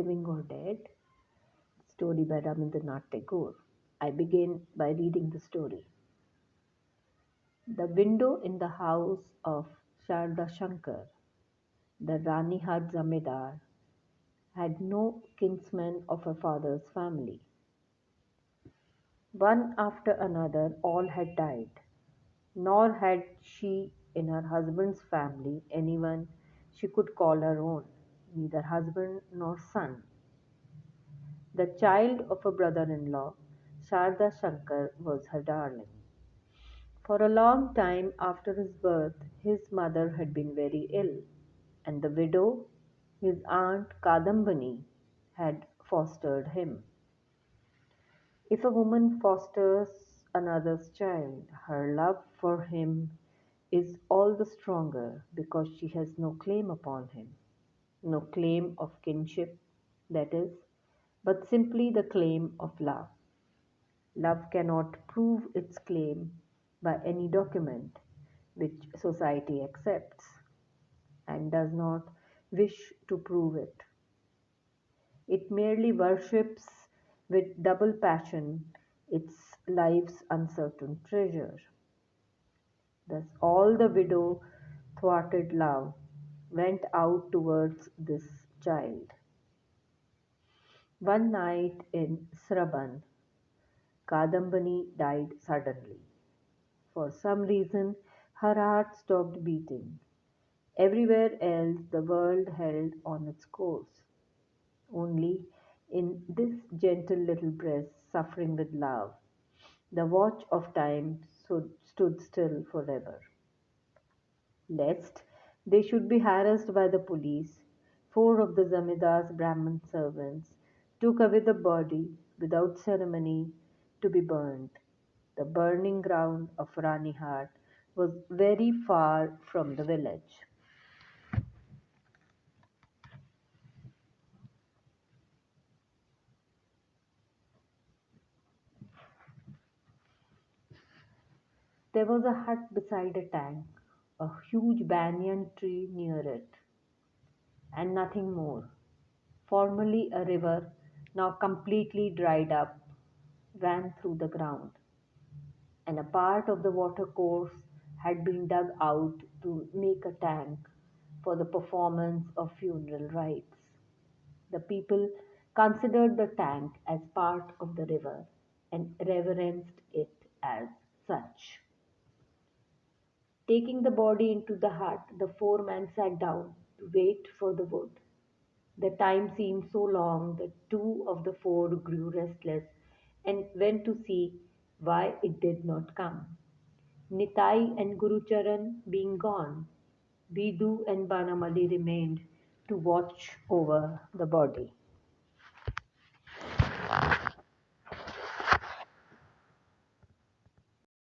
Living or Dead, story by Rabindranath Tagore. I begin by reading the story. The window in the house of Sharda Shankar, the Ranihad Zamidar, had no kinsman of her father's family. One after another, all had died, nor had she in her husband's family anyone she could call her own, neither husband nor son. The child of a brother in law, Sharda Shankar, was her darling. For a long time after his birth, his mother had been very ill, and the widow, his aunt Kadambani, had fostered him. If a woman fosters another's child, her love for him is all the stronger because she has no claim upon him, no claim of kinship, that is, but simply the claim of love. Love cannot prove its claim by any document which society accepts and does not wish to prove it. It merely worships with double passion its life's uncertain treasure. Thus, all the widow thwarted love went out towards this child. One night in Sraban, Kadambani died suddenly. For some reason, her heart stopped beating. Everywhere else, the world held on its course. Only in this gentle little breast, suffering with love, the watch of time stood still forever. Lest they should be harassed by the police, four of the Zamidar's Brahmin servants took away the body without ceremony to be burned. The burning ground of Ranihar was very far from the village. There was a hut beside a tank, a huge banyan tree near it, and nothing more. Formerly a river, now completely dried up, ran through the ground, and a part of the watercourse had been dug out to make a tank for the performance of funeral rites. The people considered the tank as part of the river and reverenced it as such. Taking the body into the hut, the four men sat down to wait for the wood. The time seemed so long that two of the four grew restless and went to see why it did not come. Nitai and Gurucharan being gone, Bidu and Banamali remained to watch over the body.